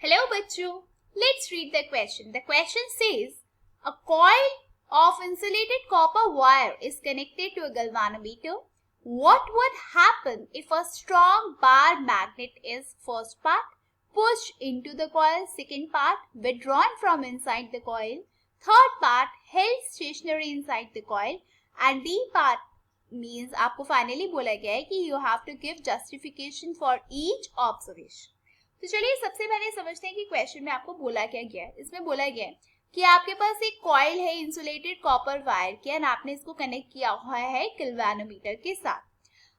Hello बच्चों, let's read the question. The question says, a coil of insulated copper wire is connected to a galvanometer. What would happen if a strong bar magnet is first part pushed into the coil, second part withdrawn from inside the coil, third part held stationary inside the coil, and D part means आपको finally बोला गया है कि you have to give justification for each observation. तो चलिए सबसे पहले समझते हैं कि क्वेश्चन में आपको बोला क्या गया है। इसमें बोला गया है कि आपके पास एक कॉइल है इंसुलेटेड कॉपर वायर की एंड आपने इसको कनेक्ट किया हुआ है गैल्वेनोमीटर के साथ।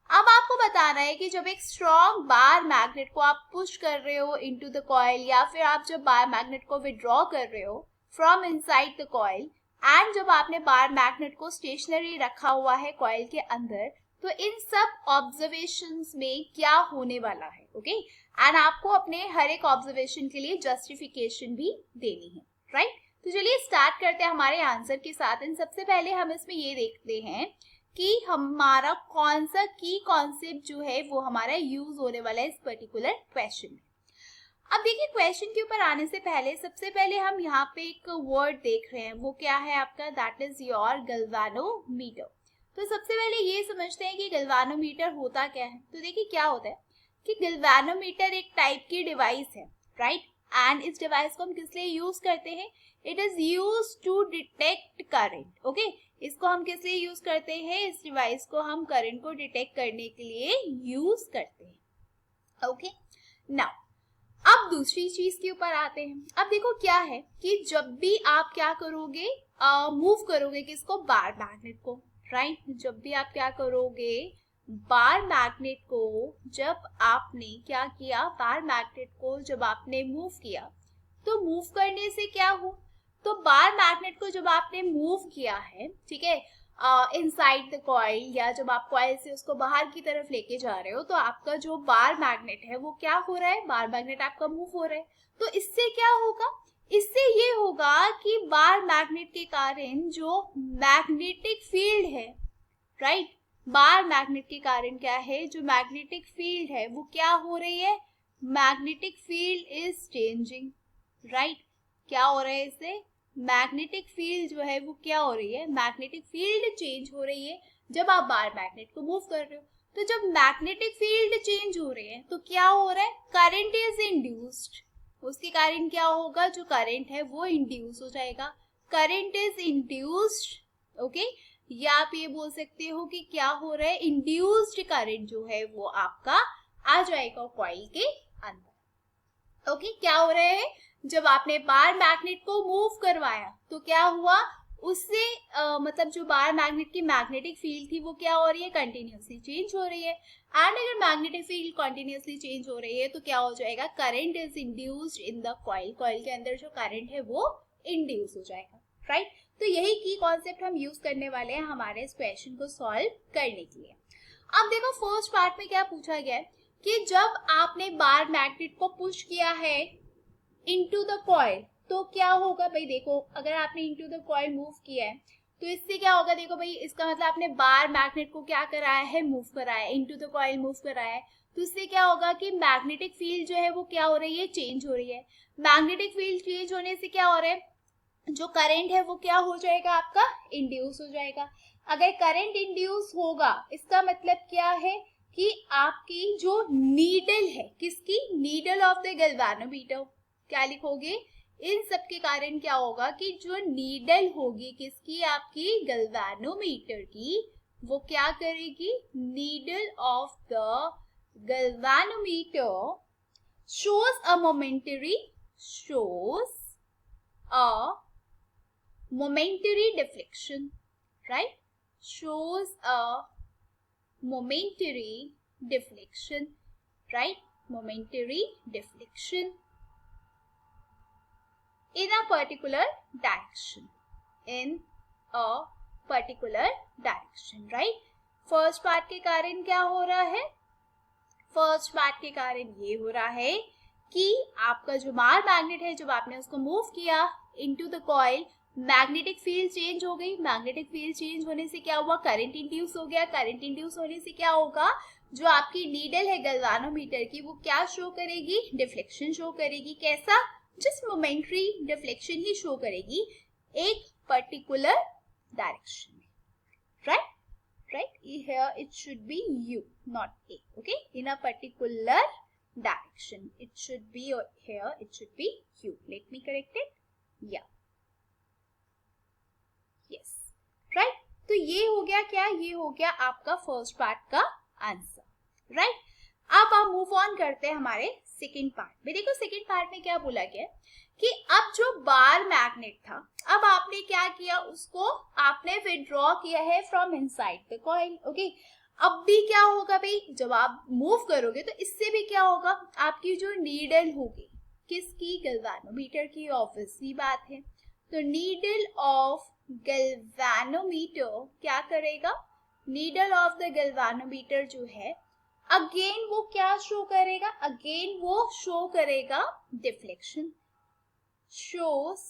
अब आपको बताना है कि जब एक स्ट्रॉन्ग बार मैग्नेट को आप पुश कर रहे हो इनटू द कॉइल या फिर आप जब बार मैग्नेट को विड्रॉ कर रहे हो from inside the coil and जब आपने बार मैग्नेट को स्टेशनरी रखा हुआ है कॉइल के अंदर, तो इन सब ऑब्जर्वेशंस में क्या होने वाला है, ओके एंड आपको अपने हर एक ऑब्जर्वेशन के लिए जस्टिफिकेशन भी देनी है, राइट। तो चलिए स्टार्ट करते हैं हमारे आंसर के साथ। एंड सबसे पहले हम इसमें ये देखते हैं कि हमारा कौन सा की कॉन्सेप्ट जो है वो हमारा यूज होने वाला है इस पर्टिकुलर क्वेश्चन में। अब देखिए क्वेश्चन के ऊपर आने से पहले सबसे पहले हम यहाँ पे एक वर्ड देख रहे हैं, वो क्या है आपका, दैट इज योर गैल्वेनोमीटर। तो सबसे पहले ये समझते हैं कि गैल्वेनोमीटर होता क्या है। तो देखिए क्या होता है कि गैल्वेनोमीटर एक टाइप की डिवाइस है, राइट, एंड इस डिवाइस को हम किस लिए यूज करते हैं, it is use to detect current, okay. इसको हम किस लिए यूज करते हैं, इस डिवाइस को हम करंट को डिटेक्ट करने के लिए यूज करते हैं, ओके। नाउ अब दूसरी चीज के ऊपर आते हैं। अब देखो क्या है कि जब भी आप क्या करोगे, मूव करोगे किसको, बार मैग्नेट को, राइट। जब भी आप क्या करोगे, बार मैग्नेट को जब आपने क्या किया, बार मैग्नेट को जब आपने मूव किया, तो मूव करने से क्या हो, तो बार मैग्नेट को जब आपने मूव किया है, ठीक है, इनसाइड द कॉइल या जब आप कॉइल से उसको बाहर की तरफ लेके जा रहे हो, तो आपका जो बार मैग्नेट है वो क्या हो रहा है, बार मैग्नेट आपका मूव हो रहा है। तो इससे क्या होगा, इससे ये होगा कि बार मैग्नेट के कारण जो मैग्नेटिक फील्ड है, राइट, बार मैग्नेट के कारण क्या है, जो मैग्नेटिक फील्ड है वो क्या हो रही है, magnetic field is changing, right. क्या हो रहा है इससे, मैग्नेटिक फील्ड जो है वो क्या हो रही है, मैग्नेटिक फील्ड चेंज हो रही है जब आप बार मैग्नेट को मूव कर रहे हो। तो जब मैग्नेटिक फील्ड चेंज हो रही है तो क्या हो रहा है, करंट इज इंड्यूस्ड, उसके कारण क्या होगा, जो करंट है वो इंड्यूस हो जाएगा, करंट इज इंड्यूस्ड, ओके। या आप ये बोल सकते हो कि क्या हो रहा है, इंड्यूस्ड करंट जो है वो आपका आ जाएगा कॉइल के अंदर, ओके। क्या हो रहा है, जब आपने बार मैग्नेट को मूव करवाया तो क्या हुआ, उससे मतलब जो बार मैग्नेट की मैग्नेटिक फील्ड थी वो क्या हो रही है, कंटिन्यूसली चेंज हो रही है। एंड अगर मैग्नेटिक फील्ड कंटिन्यूसली चेंज हो रही है तो क्या हो जाएगा, current is induced in the coil, coil के अंदर जो करंट है वो इंड्यूस हो जाएगा, राइट। तो यही की कॉन्सेप्ट हम यूज करने वाले हैं हमारे इस क्वेश्चन को सॉल्व करने के लिए। अब देखो फर्स्ट पार्ट में क्या पूछा गया है कि जब आपने बार मैग्नेट को पुश किया है इनटू द कॉइल तो क्या होगा भाई, देखो अगर आपने इनटू द कॉइल मूव किया है तो इससे क्या होगा, देखो भाई इसका मतलब आपने बार मैग्नेट को क्या कराया है, मूव कराया है, इनटू द कॉइल मूव कराया है। तो इससे क्या होगा कि मैग्नेटिक फील्ड जो है वो क्या हो रही है, चेंज हो रही है। मैग्नेटिक फील्ड चेंज होने से क्या हो रहा है, जो करंट है वो क्या हो जाएगा, आपका इंड्यूस हो जाएगा। अगर करंट इंड्यूस होगा इसका मतलब क्या है कि आपकी जो नीडल है, किसकी, नीडल ऑफ द गैल्वेनोमीटर, क्या लिखोगे, इन सब के कारण क्या होगा कि जो नीडल होगी किसकी, आपकी गैल्वेनोमीटर की, वो क्या करेगी, needle of the galvanometer shows a momentary deflection, right, shows a momentary deflection, right, momentary deflection in a particular direction, in a particular direction, right। First part के कारण क्या हो रहा है, फर्स्ट पार्ट के कारण ये हो रहा है कि आपका जो बार मैग्नेट है जब आपने उसको मूव किया into the coil, magnetic field change हो गई, मैग्नेटिक फील्ड चेंज होने से क्या हुआ, करंट इंड्यूस हो गया, करंट इंड्यूस होने से क्या होगा, जो आपकी नीडल है गैल्वेनोमीटर की वो क्या शो करेगी, डिफ्लेक्शन शो करेगी। कैसा, जस्ट मोमेंटरी डिफ्लेक्शन ही शो करेगी एक पर्टिकुलर डायरेक्शन में, right. Here it should be U, not A. Okay, in a particular direction it should be, here it should be U. Let me correct it. Yeah, yes, right. तो ये हो गया क्या, ये हो गया आपका फर्स्ट पार्ट का आंसर, राइट। अब आप मूव ऑन करते हैं हमारे सेकेंड पार्ट में। देखो सेकेंड पार्ट में क्या बोला गया कि अब जो बार मैग्नेट था, अब आपने क्या किया, उसको आपने विथड्रॉ किया है from inside the coil. Okay, अब भी क्या होगा भाई, जब आप मूव करोगे तो इससे भी क्या होगा, आपकी जो नीडल होगी किसकी, गैल्वेनोमीटर की, ऑब्वियसली बात है। तो नीडल ऑफ गैल्वेनोमीटर क्या करेगा, नीडल ऑफ द गैल्वेनोमीटर जो है अगेन वो क्या शो करेगा, अगेन वो शो करेगा deflection, shows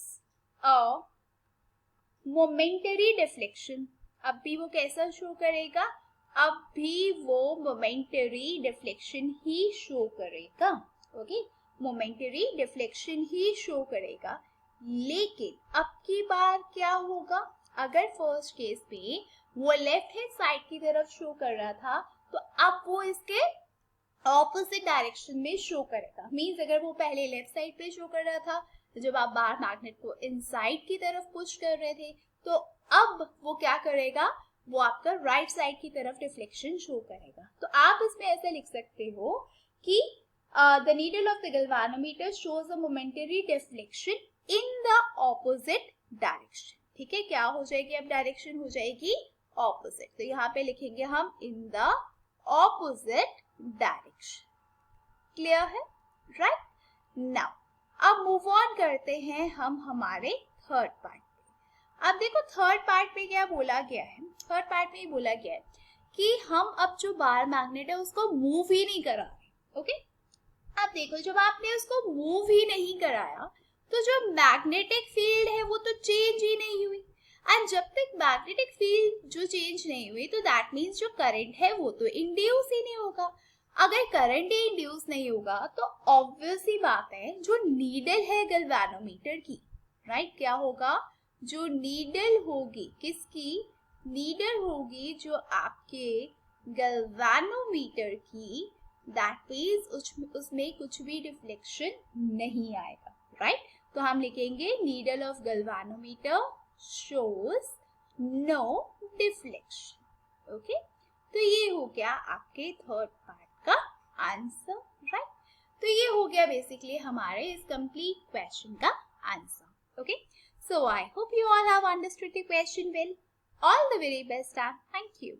a momentary deflection। अब भी वो कैसा शो करेगा, अब भी वो मोमेंटरी डिफ्लेक्शन ही शो करेगा। ओके, मोमेंटरी डिफ्लेक्शन ही शो करेगा। लेकिन अब की बार क्या होगा, अगर फर्स्ट केस में वो लेफ्ट हैंड साइड की तरफ शो कर रहा था तो अब वो इसके ऑपोजिट डायरेक्शन में शो करेगा। मींस अगर वो पहले लेफ्ट साइड पे शो कर रहा था, जब आप बार मैग्नेट को इनसाइड की तरफ पुश कर रहे थे, तो अब वो क्या करेगा, वो आपका राइट साइड की तरफ डिफ्लेक्शन शो करेगा। तो आप इसमें ऐसे लिख सकते हो कि the needle of the galvanometer shows a momentary deflection in the opposite direction. ठीक है, क्या हो जाएगी, अब डायरेक्शन हो जाएगी ऑपोजिट। तो यहाँ पे लिखेंगे हम in the opposite direction. Clear है, राइट। नाउ अब मूव ऑन करते हैं हम हमारे थर्ड पार्ट पे। अब देखो थर्ड पार्ट में क्या बोला गया है, थर्ड पार्ट में बोला गया है कि हम अब जो बार मैग्नेट है उसको मूव ही नहीं करा रहे। ओके, अब देखो जब आपने उसको मूव ही नहीं कराया तो जो मैग्नेटिक फील्ड है वो तो चेंज ही नहीं हुई। एंड जब तक मैग्नेटिक फील्ड जो चेंज नहीं हुई तो दैट मीन्स जो करंट है वो तो इंड्यूस ही नहीं होगा। अगर करंट ही इंड्यूस नहीं होगा तो ऑब्वियस ही बात है जो नीडल है गैल्वेनोमीटर की, राइट, क्या होगा, जो नीडल होगी किसकी, नीडल होगी जो आपके गैल्वेनोमीटर की, दैट मीन्स उसमें कुछ भी डिफ्लेक्शन नहीं आएगा, राइट। तो हम लिखेंगे needle of galvanometer shows no deflection. Okay, तो ये हो गया आपके थर्ड पार्ट का आंसर, राइट। तो ये हो गया बेसिकली हमारे इस कंप्लीट क्वेश्चन का answer. Okay, so I hope you all have understood the question well. All the very best and thank you.